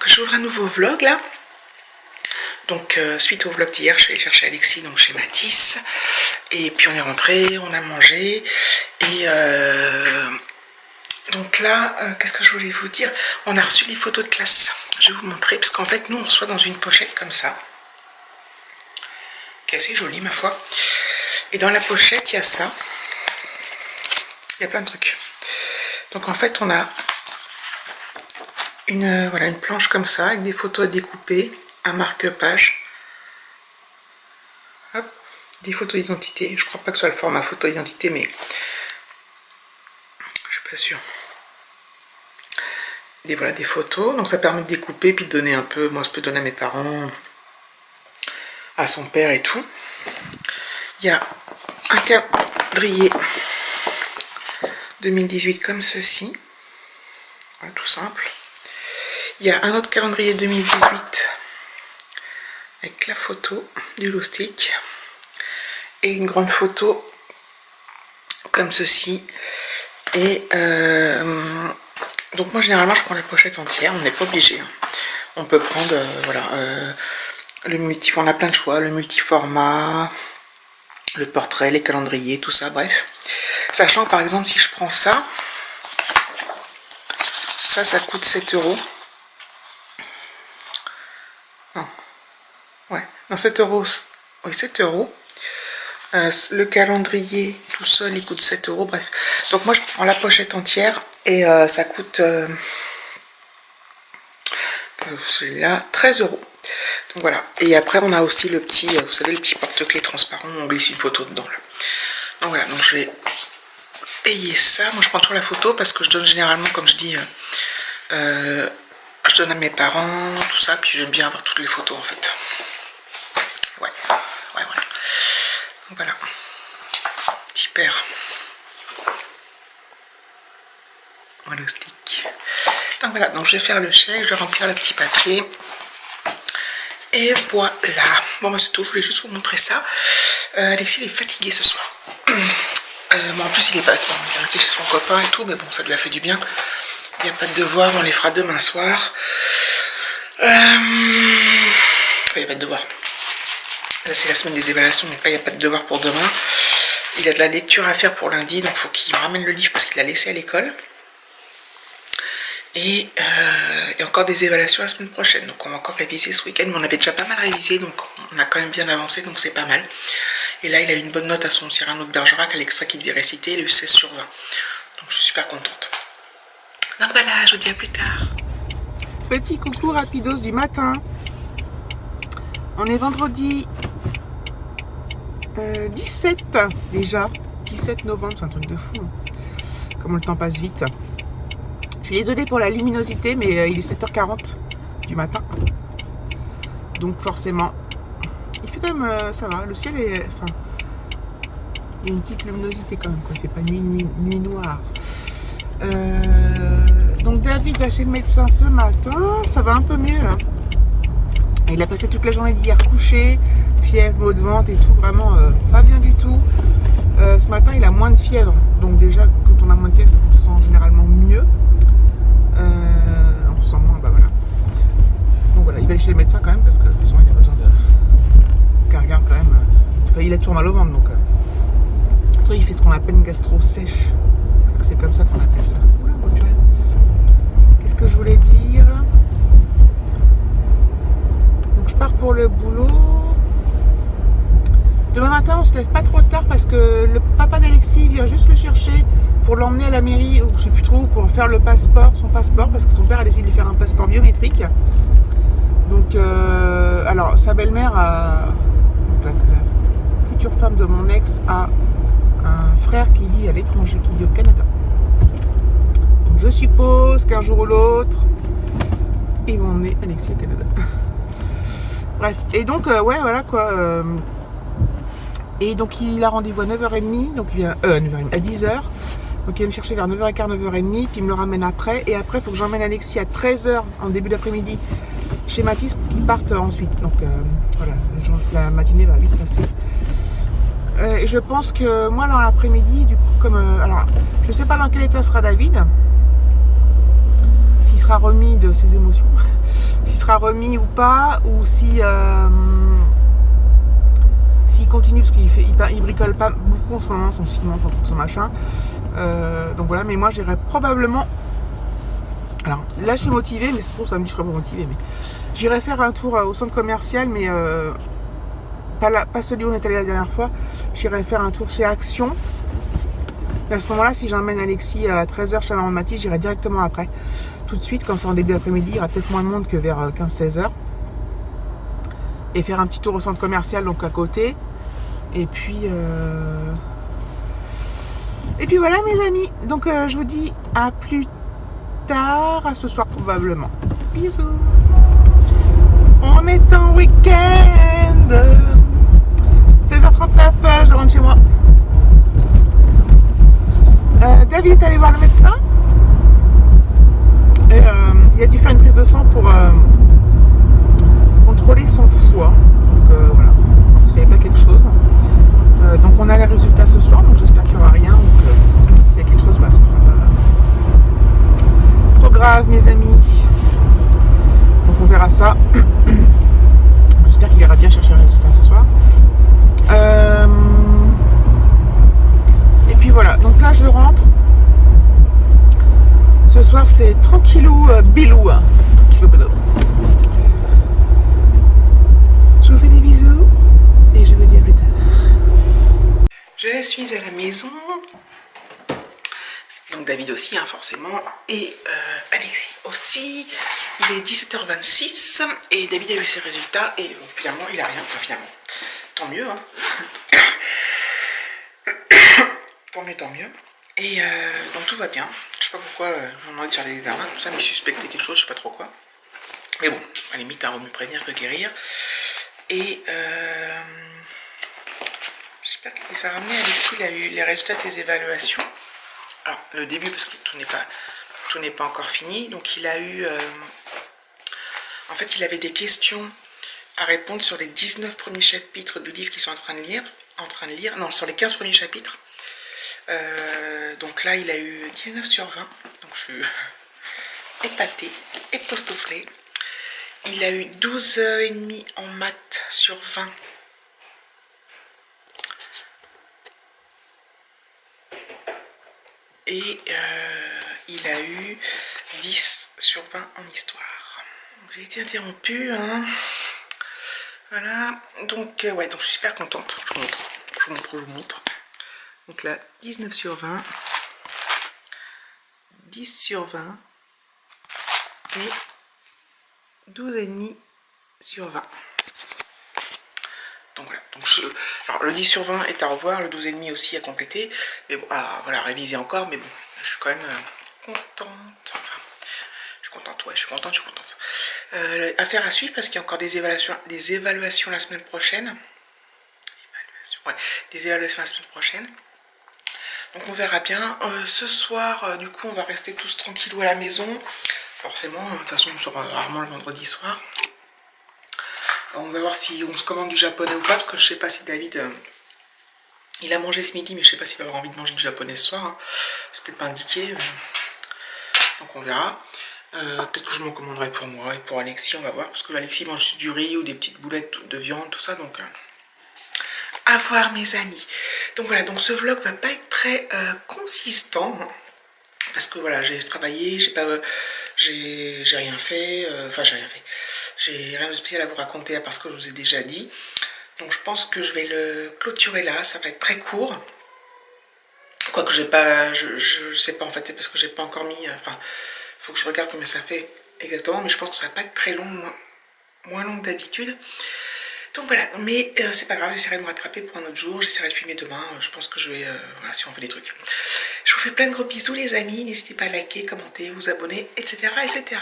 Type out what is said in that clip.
j'ouvre un nouveau vlog là. Donc suite au vlog d'hier, je suis allée chercher Alexis donc chez Matisse. Et puis on est rentré, on a mangé. Et donc là, qu'est-ce que je voulais vous dire? On a reçu les photos de classe. Je vais vous montrer, parce qu'en fait, nous on reçoit dans une pochette comme ça. Qui est assez jolie ma foi. Et dans la pochette, il y a ça. Il y a plein de trucs. Donc en fait, on a voilà, une planche comme ça, avec des photos à découper, un marque-page. Hop, des photos d'identité. Je crois pas que ce soit le format photo d'identité, mais je suis pas sûre. Et voilà, des photos. Donc ça permet de découper, puis de donner un peu. Moi, je peux donner à mes parents, à son père et tout. Il y a un calendrier 2018 comme ceci. Voilà, tout simple. Il y a un autre calendrier 2018 avec la photo du glue stick et une grande photo comme ceci. Et donc moi généralement je prends la pochette entière, on n'est pas obligé. On peut prendre voilà, le multi, on a plein de choix, le multiformat, le portrait, les calendriers, tout ça, bref. Sachant que par exemple si je prends ça, ça coûte 7 €. Non, ouais, non 7 €, oui 7 €. Le calendrier tout seul il coûte 7 €, bref. Donc moi je prends la pochette entière et ça coûte celui-là 13 €. Donc voilà. Et après on a aussi le petit, vous savez, le petit porte-clés transparent où on glisse une photo dedans là. Donc voilà, donc je vais payer ça. Moi je prends toujours la photo parce que je donne généralement, comme je dis, je donne à mes parents, tout ça, puis j'aime bien avoir toutes les photos en fait. Ouais, voilà. Donc voilà, petit père. Voilà le stick. Donc voilà, donc je vais faire le chèque, je vais remplir le petit papier. Et voilà. Bon bah c'est tout, je voulais juste vous montrer ça. Alexis il est fatigué ce soir. Bon, en plus il est pas, bon, il est resté chez son copain et tout, mais bon ça lui a fait du bien. Il n'y a pas de devoir, on les fera demain soir. Enfin, il n'y a pas de devoir. Là c'est la semaine des évaluations, donc là il n'y a pas de devoir pour demain. Il a de la lecture à faire pour lundi, donc il faut qu'il me ramène le livre parce qu'il l'a laissé à l'école. Et il y a encore des évaluations la semaine prochaine, donc on va encore réviser ce week-end, mais on avait déjà pas mal révisé, donc on a quand même bien avancé, donc c'est pas mal. Et là il a une bonne note à son Cyrano de Bergerac, à l'extrait qu'il devait réciter, il a eu 16 sur 20. Donc je suis super contente. Donc voilà, je vous dis à plus tard. Petit coucou rapidos du matin. On est vendredi 17 déjà. 17 novembre, c'est un truc de fou. Hein. Comment le temps passe vite. Je suis désolée pour la luminosité, mais il est 7h40 du matin. Donc forcément, il fait quand même, ça va. Le ciel est, enfin, il y a une petite luminosité quand même. Quoi. Il fait pas nuit noire. Donc David a chez le médecin ce matin, ça va un peu mieux là. Il a passé toute la journée d'hier couché, fièvre, maux de ventre et tout, vraiment pas bien du tout. Ce matin il a moins de fièvre, donc déjà quand on a moins de fièvre on se sent généralement mieux. On se sent moins, bah voilà. Donc voilà, il va aller chez le médecin quand même parce que de toute façon il a besoin de... Car regarde quand même, enfin, il a toujours mal au ventre donc... il fait ce qu'on appelle une gastro sèche. Je crois que c'est comme ça qu'on appelle ça. Oula, qu'est-ce que je voulais dire? Donc je pars pour le boulot. Demain matin on se lève pas trop tard parce que le papa d'Alexis vient juste le chercher pour l'emmener à la mairie ou je sais plus trop, pour faire le passeport, son passeport, parce que son père a décidé de lui faire un passeport biométrique. Donc alors sa belle-mère a, donc la future femme de mon ex a un frère qui vit à l'étranger, qui vit au Canada. Donc je suppose qu'un jour ou l'autre ils vont emmener Alexis au Canada. Bref, et donc ouais voilà quoi. Et donc il a rendez-vous à 9h30, donc il vient à 10h. Donc il va me chercher vers 9h15, 9h30, puis il me le ramène après. Et après il faut que j'emmène Alexis à 13h en début d'après-midi chez Matisse pour qu'il parte ensuite. Donc voilà, la matinée va vite passer. Et je pense que moi dans l'après-midi, du coup, comme alors je sais pas dans quel état sera David, s'il sera remis de ses émotions. s'il sera remis ou pas, ou si s'il continue, parce qu'il bricole pas beaucoup en ce moment, son ciment, son machin. Donc voilà, mais moi j'irai probablement. Alors là je suis motivée, mais ça se trouve samedi je serai pas motivée, mais j'irai faire un tour au centre commercial, mais pas celui où on est allé la dernière fois. J'irai faire un tour chez Action. Et à ce moment-là, si j'emmène Alexis à 13h chez Alain Mathis, j'irai directement après. Tout de suite, comme ça en début d'après-midi, il y aura peut-être moins de monde que vers 15-16h. Et faire un petit tour au centre commercial, donc à côté. Et puis voilà mes amis. Donc je vous dis à plus tard, à ce soir probablement. Bisous. On est en week-end. 16h39, je rentre chez moi. David est allé voir le médecin. Et il a dû faire une prise de sang pour contrôler son foie. Donc voilà, s'il n'y avait pas quelque chose. Donc on a les résultats ce soir, donc j'espère qu'il n'y aura rien. Donc s'il y a quelque chose, bah, ce sera pas trop grave mes amis. Donc on verra ça. J'espère qu'il ira bien chercher les résultats ce soir. Et puis voilà, donc là je rentre. Ce soir c'est tranquillou bilou. Tranquillou bilou. Je vous fais des bisous et je vous dis à plus tard. Je suis à la maison. Donc David aussi, hein, forcément. Et Alexis aussi. Il est 17h26 et David a eu ses résultats et finalement il a rien. Enfin finalement. Tant mieux. Hein. Tant mieux. Et donc tout va bien. Je sais pas pourquoi on m'a demandé de faire des examens, tout ça, mais je suspectais quelque chose, je sais pas trop quoi. Mais bon, à la limite, vaut mieux prévenir que guérir. Et j'espère que ça a ramené Alexis, il a eu les résultats de ses évaluations. Alors, le début, parce que tout n'est pas encore fini. Donc il a eu... en fait, il avait des questions à répondre sur les 19 premiers chapitres du livre qu'ils sont en train de lire. Non, sur les 15 premiers chapitres. Donc là, il a eu 19 sur 20. Donc je suis épatée, époustouflée. Il a eu 12,5 en maths sur 20. Et il a eu 10 sur 20 en histoire. J'ai été interrompue. Hein. Voilà. Donc, ouais, donc je suis super contente. Je vous montre. Donc là, 19 sur 20. 10 sur 20. Et 12,5 sur 20. Donc voilà. Donc alors le 10 sur 20 est à revoir, le 12,5 aussi à compléter. Mais bon, voilà, réviser encore. Mais bon, je suis quand même contente. Enfin, je suis contente, ouais, je suis contente. Affaire à suivre parce qu'il y a encore des évaluations la semaine prochaine. Des évaluations la semaine prochaine. Donc on verra bien. Ce soir, du coup, on va rester tous tranquillou à la maison. Forcément, de toute façon, on sera rarement le vendredi soir. On va voir si on se commande du japonais ou pas, parce que je sais pas si David... il a mangé ce midi, mais je sais pas s'il va avoir envie de manger du japonais ce soir. Hein. C'est peut-être pas indiqué. Donc on verra. Peut-être que je m'en commanderai pour moi et pour Alexis, on va voir. Parce que Alexis mange juste du riz ou des petites boulettes de viande, tout ça. Donc à voir mes amis. Donc voilà, donc ce vlog va pas être très consistant. Parce que voilà, j'ai travaillé, j'ai rien fait. Enfin, j'ai rien fait. J'ai rien de spécial à vous raconter à part ce que je vous ai déjà dit. Donc je pense que je vais le clôturer là. Ça va être très court. Quoique j'ai pas... Je sais pas en fait, parce que j'ai pas encore mis... Enfin, faut que je regarde combien ça fait exactement. Mais je pense que ça va pas être très long, moins long que d'habitude. Donc voilà, mais c'est pas grave, j'essaierai de me rattraper pour un autre jour. J'essaierai de filmer demain. Je pense que je vais... voilà, si on fait des trucs. Je vous fais plein de gros bisous les amis. N'hésitez pas à liker, commenter, vous abonner, etc. etc.